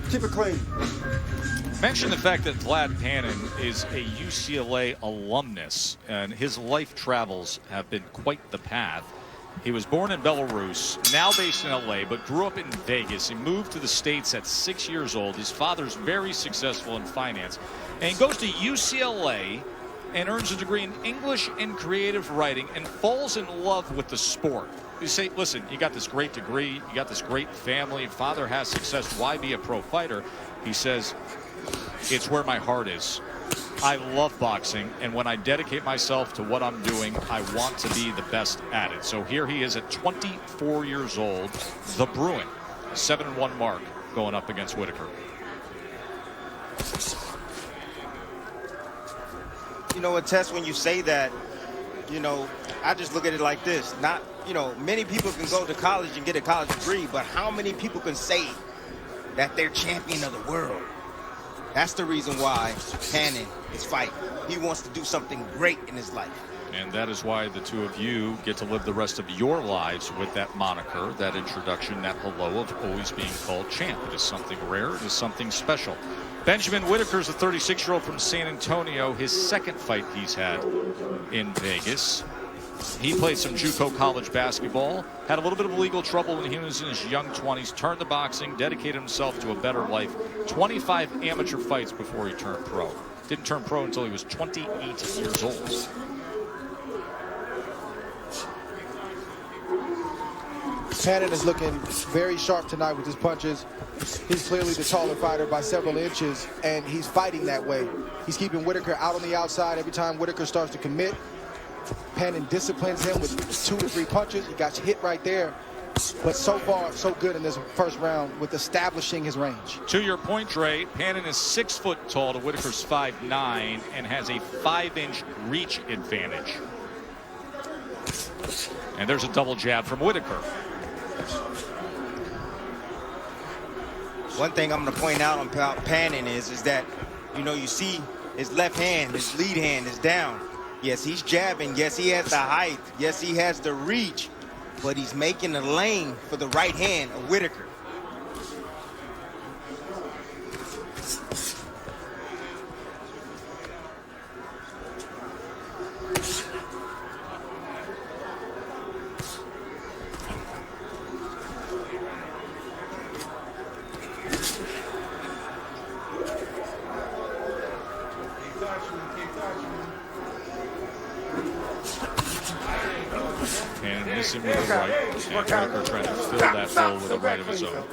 Keep it clean. Mention the fact that Vlad Panin is a UCLA alumnus, and his life travels have been quite the path. He was born in Belarus, now based in LA, but grew up in Vegas. He moved to the States at 6 years old. His father's very successful in finance. And he goes to UCLA and earns a degree in English and creative writing and falls in love with the sport. You say, listen, you got this great degree, you got this great family, father has success, why be a pro fighter? He says, it's where my heart is. I love boxing, and when I dedicate myself to what I'm doing, I want to be the best at it. So here he is at 24 years old, the Bruin, 7-1 mark going up against Whittaker. You know, a test when you say that, you know, I just look at it like this. Not, you know, many people can go to college and get a college degree, but how many people can say that they're champion of the world? That's the reason why Panin is fighting. He wants to do something great in his life. And that is why the two of you get to live the rest of your lives with that moniker, that introduction, that hello of always being called champ. It is something rare. It is something special. Benjamin Whittaker is a 36-year-old from San Antonio. His second fight he's had in Vegas. He played some JUCO college basketball, had a little bit of legal trouble when he was in his young 20s, turned to boxing, dedicated himself to a better life. 25 amateur fights before he turned pro. Didn't turn pro until he was 28 years old. Panin is looking very sharp tonight with his punches. He's clearly the taller fighter by several inches, and he's fighting that way. He's keeping Whittaker out on the outside. Every time Whittaker starts to commit, Panin disciplines him with 2 to 3 punches. He got hit right there. But so far, so good in this first round with establishing his range. To your point, Dre, Panin is 6 foot tall to Whittaker's 5'9", and has a 5-inch reach advantage. And there's a double jab from Whittaker. One thing I'm going to point out about Panin is that, you know, you see his left hand, his lead hand is down. Yes, he's jabbing. Yes, he has the height. Yes, he has the reach. But he's making a lane for the right hand of Whittaker. And missing with the right. And Whittaker trying to fill that hole with a right of his own.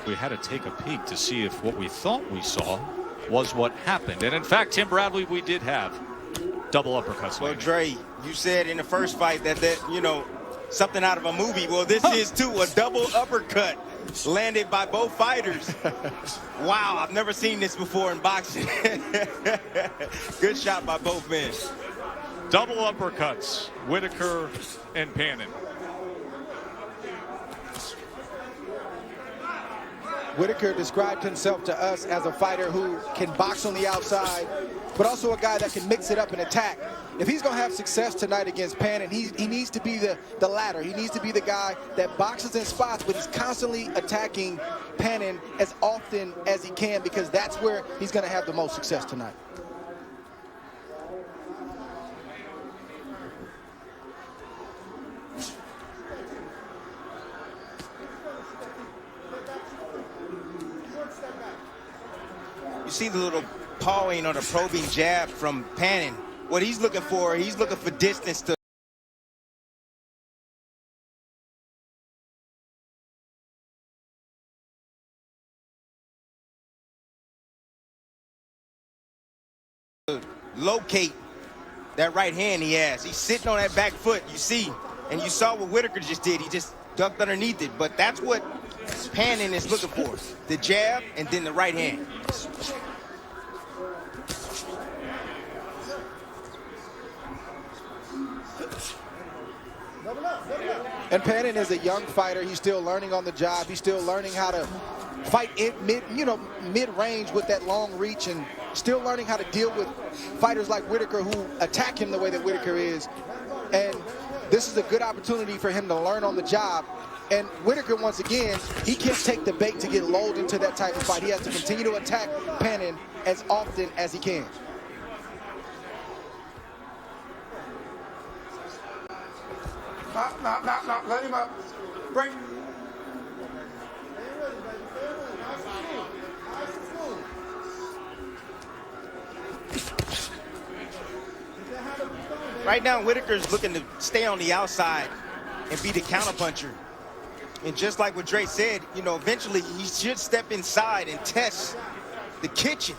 We had to take a peek to see if what we thought we saw was what happened. And in fact, Tim Bradley, we did have double uppercuts. Well, Dre, you said in the first fight that you know, something out of a movie. Well, this is too, a double uppercut landed by both fighters. Wow, I've never seen this before in boxing. Good shot by both men. Double uppercuts, Whittaker and Panin. Whittaker described himself to us as a fighter who can box on the outside, but also a guy that can mix it up and attack. If he's going to have success tonight against Panin, he needs to be the latter. He needs to be the guy that boxes in spots, but he's constantly attacking Panin as often as he can, because that's where he's going to have the most success tonight. You see the little pawing or the probing jab from Panin. What he's looking for distance to locate that right hand he has. He's sitting on that back foot, you see, and you saw what Whittaker just did. He just ducked underneath it, but that's what Panin is looking for, the jab and then the right hand. And Panin is a young fighter. He's still learning on the job. He's still learning how to fight in mid-range with that long reach, and still learning how to deal with fighters like Whittaker who attack him the way that Whittaker is. And this is a good opportunity for him to learn on the job And Whittaker, once again, he can't take the bait to get lulled into that type of fight. He has to continue to attack Panin as often as he can. Knock. Let him up. Bring. Right now, Whittaker's looking to stay on the outside and be the counterpuncher. And just like what Dre said, you know, eventually he should step inside and test the kitchen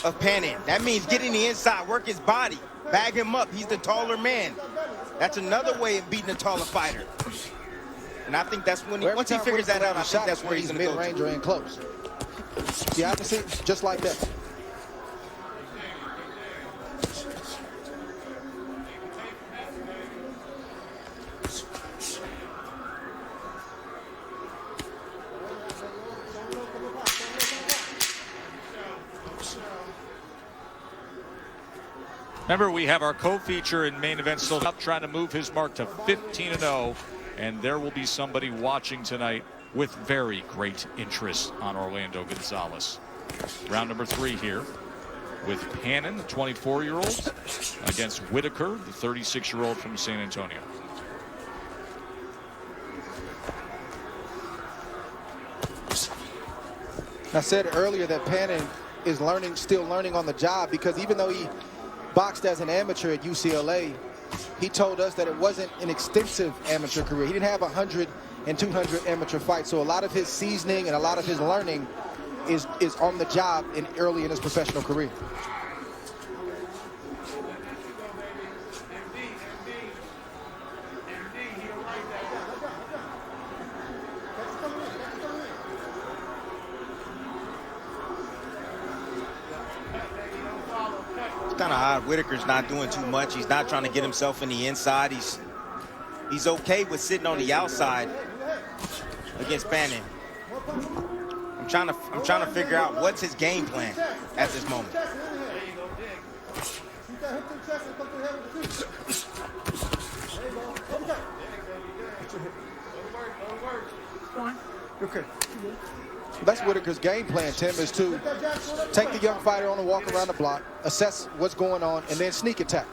of Panin. That means get in the inside, work his body, bag him up. He's the taller man. That's another way of beating a taller fighter. And I think that's when once he figures that out, I think that's where he's going to go. Mid-range or in close. Yeah, I can see just like that. Remember, we have our co-feature in main event still up, trying to move his mark to 15-0, and there will be somebody watching tonight with very great interest on Orlando Gonzalez. Round number 3 here with Panin, the 24-year-old, against Whittaker, the 36-year-old from San Antonio. I said earlier that Panin is still learning on the job, because even though he boxed as an amateur at UCLA, he told us that it wasn't an extensive amateur career. He didn't have 100 and 200 amateur fights, so a lot of his seasoning and a lot of his learning is on the job early in his professional career. Kind of odd. Whittaker's not doing too much. He's not trying to get himself in the inside. He's okay with sitting on the outside against Panin. I'm trying to figure out what's his game plan at this moment. Okay. That's Whittaker's game plan, Tim, is to take the young fighter on a walk around the block, assess what's going on, and then sneak attack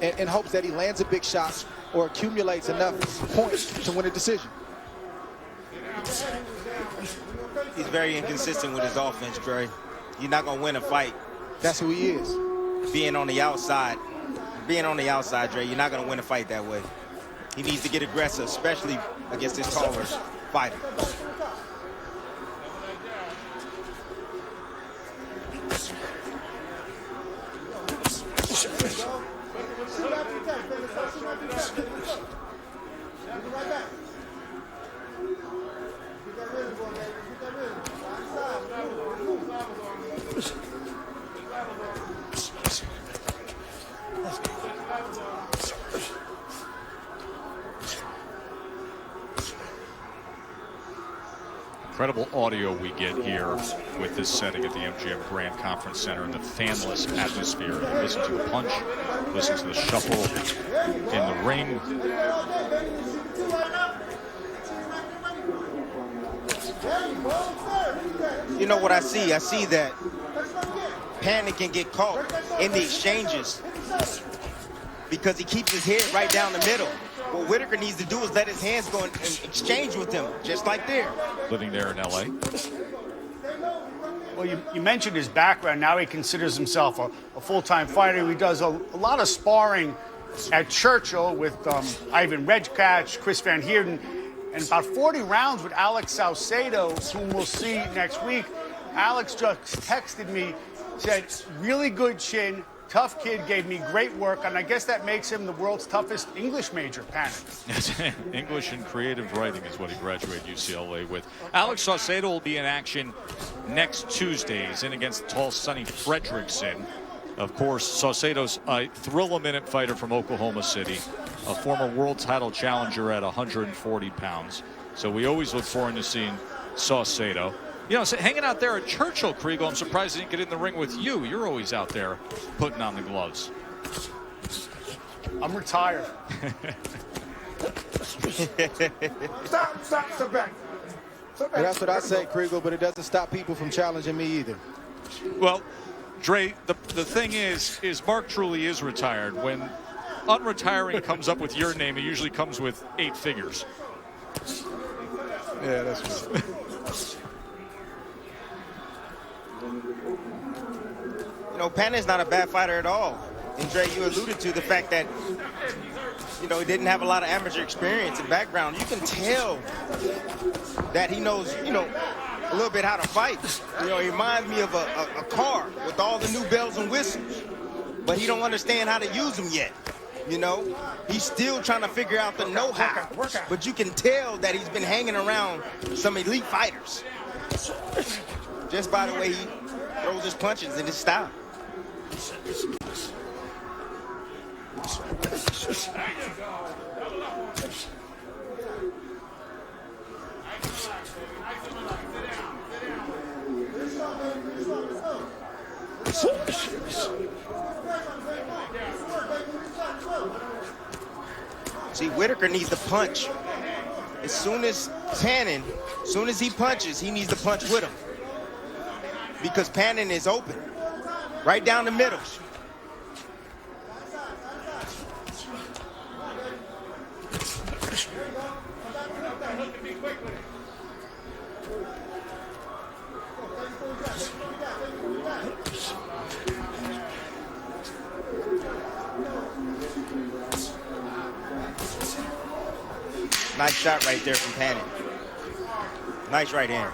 in hopes that he lands a big shot or accumulates enough points to win a decision. He's very inconsistent with his offense, Dre. You're not going to win a fight. That's who he is. Being on the outside, Dre, you're not going to win a fight that way. He needs to get aggressive, especially against this taller fighter. Incredible audio we get here with this setting at the MGM Grand Conference Center in the fanless atmosphere. You listen to the punch, listen to the shuffle in the ring. You know what I see? I see that Panin can get caught in the exchanges because he keeps his head right down the middle. What Whittaker needs to do is let his hands go and exchange with him, just like there. Living there in L.A. Well, you mentioned his background. Now he considers himself a full-time fighter. He does a lot of sparring at Churchill with Ivan Redkach, Chris Van Heerden, and about 40 rounds with Alex Saucedo, whom we'll see next week. Alex just texted me, said, really good chin, tough kid, gave me great work, and I guess that makes him the world's toughest English major, Panin. English and creative writing is what he graduated UCLA with. Alex Saucedo will be in action next Tuesday. He's in against tall Sonny Fredrickson. Of course, Saucedo's a thrill-a-minute fighter from Oklahoma City, a former world title challenger at 140 pounds. So we always look forward to seeing Saucedo. You know, so hanging out there at Churchill, Kriegel, I'm surprised he didn't get in the ring with you. You're always out there putting on the gloves. I'm retired. Stop back. And that's what I say, Kriegel, but it doesn't stop people from challenging me either. Well, Dre, the thing is Mark truly is retired. When unretiring comes up with your name, it usually comes with 8 figures. Yeah, that's true. You know, Panin's not a bad fighter at all. And Dre, you alluded to the fact that, you know, he didn't have a lot of amateur experience and background. You can tell that he knows, you know, a little bit how to fight. You know, he reminds me of a car with all the new bells and whistles, but he don't understand how to use them yet. You know, he's still trying to figure out the know-how, but you can tell that he's been hanging around some elite fighters just by the way he throws his punches and his style. See, Whittaker needs to punch. As soon as he punches, he needs to punch with him. Because Panin is open, right down the middle. Nice shot right there from Panin. Nice right hand.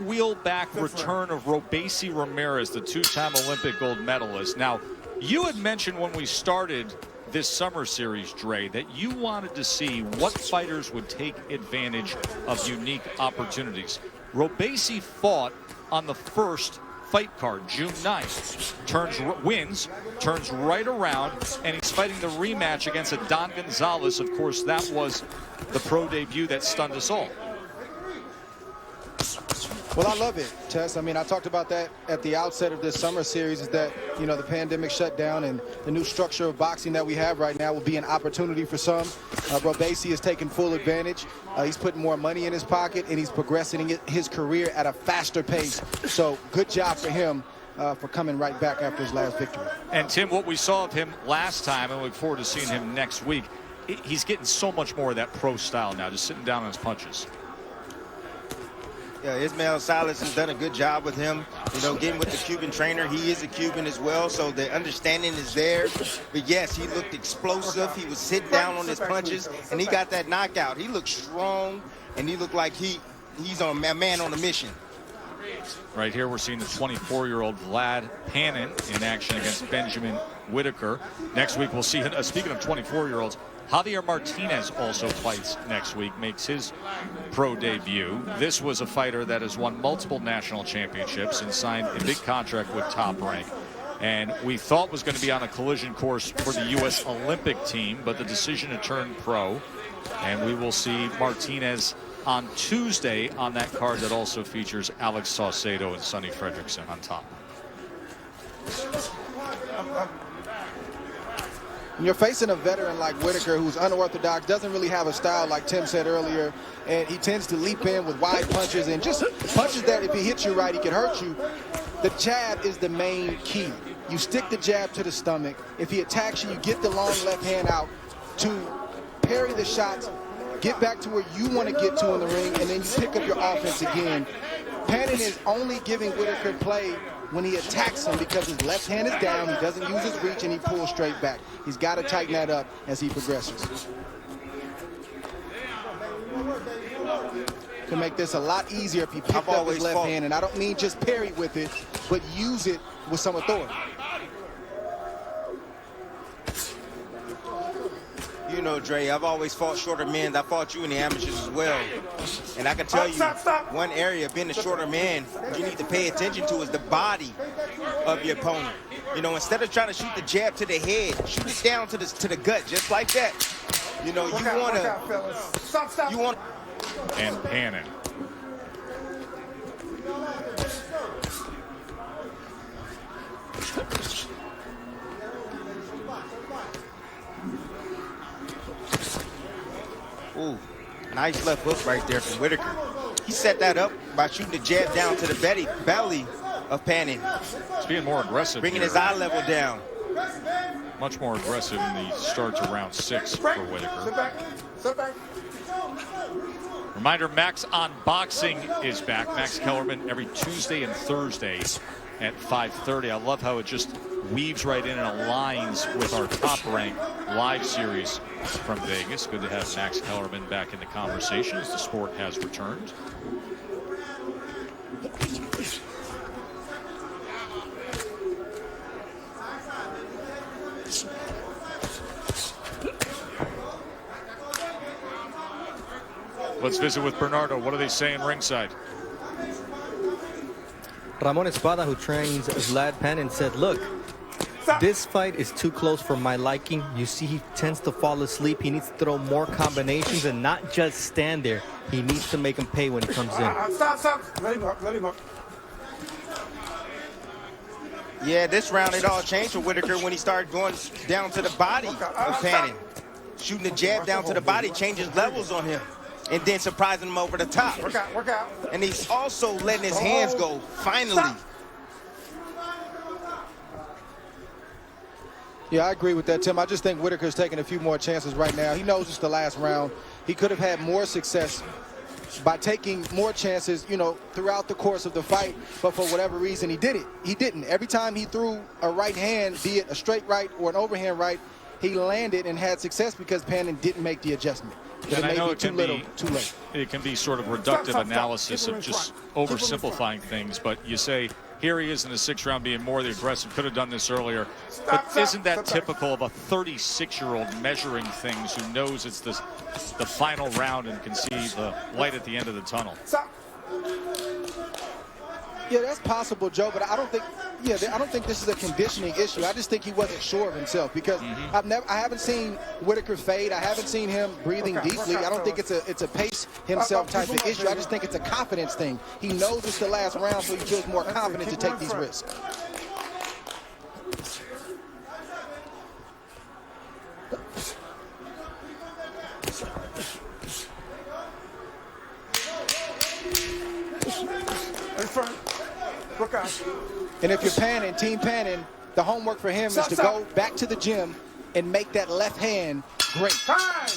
Wheel back return of Robesi Ramirez, the 2-time Olympic gold medalist. Now, you had mentioned when we started this summer series, Dre, that you wanted to see what fighters would take advantage of unique opportunities. Robesi fought on the first fight card, June 9th. Wins, turns right around, and he's fighting the rematch against Adon Gonzalez. Of course, that was the pro debut that stunned us all. Well, I love it, Tess. I mean, I talked about that at the outset of this summer series, is that, you know, the pandemic shut down and the new structure of boxing that we have right now will be an opportunity for some. Robesi is taking full advantage. He's putting more money in his pocket, and he's progressing his career at a faster pace. So good job for him for coming right back after his last victory. And, Tim, what we saw of him last time, and we look forward to seeing him next week, he's getting so much more of that pro style now, just sitting down on his punches. Yeah, Ismael Salas has done a good job with him, you know, getting with the Cuban trainer. He is a Cuban as well, so the understanding is there. But yes, he looked explosive. He was sitting down on his punches, and he got that knockout. He looked strong, and he looked like he's a man on a mission. Right here, we're seeing the 24-year-old Vlad Panin in action against Benjamin Whittaker. Next week, we'll see, speaking of 24-year-olds, Javier Martinez also fights next week, makes his pro debut. This was a fighter that has won multiple national championships and signed a big contract with Top Rank. And we thought was going to be on a collision course for the U.S. Olympic team, but the decision to turn pro. And we will see Martinez on Tuesday on that card that also features Alex Saucedo and Sonny Fredrickson on top. When you're facing a veteran like Whittaker, who's unorthodox, doesn't really have a style like Tim said earlier, and he tends to leap in with wide punches and just punches that if he hits you right, he can hurt you. The jab is the main key. You stick the jab to the stomach. If he attacks you, you get the long left hand out to parry the shots, get back to where you want to get to in the ring, and then you pick up your offense again. Panin is only giving Whittaker play when he attacks him because his left hand is down, he doesn't use his reach, and he pulls straight back. He's got to tighten that up as he progresses. To make this a lot easier if he picked up his left hand, and I don't mean just parry with it, but use it with some authority. You know, Dre, I've always fought shorter men. I fought you in the amateurs as well. And I can tell you, one area being a shorter man, you need to pay attention to is the body of your opponent. You know, instead of trying to shoot the jab to the head, shoot it down to the gut, just like that. You know, you want to. And Panin. Ooh, nice left hook right there from Whittaker. He set that up by shooting the jab down to the belly of Panin. He's being more aggressive. Bringing here. his eye level down. Much more aggressive in the start to round 6 for Whittaker. Sit back. Sit back. Reminder, Max on Boxing is back. Max Kellerman every Tuesday and Thursday at 5:30. I love how it just weaves right in and aligns with our Top Rank live series from Vegas. Good to have Max Kellerman back in the conversation as the sport has returned. Let's visit with Bernardo. What are they saying ringside? Ramon Espada, who trains Vlad Panin, said, look, this fight is too close for my liking. You see, he tends to fall asleep. He needs to throw more combinations and not just stand there. He needs to make him pay when he comes in. Stop. Let him up. Let him up. Yeah, this round it all changed for Whittaker when he started going down to the body of Panin. Shooting the jab down to the body changes levels on him. And then surprising him over the top. Work out. And he's also letting his hands go, finally. Stop. Yeah, I agree with that, Tim. I just think Whittaker's taking a few more chances right now. He knows it's the last round. He could have had more success by taking more chances, you know, throughout the course of the fight. But for whatever reason, he didn't. Every time he threw a right hand, be it a straight right or an overhand right, he landed and had success because Panin didn't make the adjustment. But And it I know may it be too can little, be, too late. it can be sort of reductive analysis of just oversimplifying things, but you say, here he is in the 6th round being more the aggressive, could have done this earlier. But isn't that typical of a 36-year-old measuring things who knows it's the final round and can see the light at the end of the tunnel? Stop. Yeah, that's possible, Joe, but I don't think this is a conditioning issue. I just think he wasn't sure of himself because I haven't seen Whittaker fade. I haven't seen him breathing deeply. I don't think it's a pace himself type of issue. I just think it's a confidence thing. He knows it's the last round, so he feels more confident to take these risks. In front. Work out. And if you're Panin, Team Panin, the homework for him is to go back to the gym and make that left hand great. Time.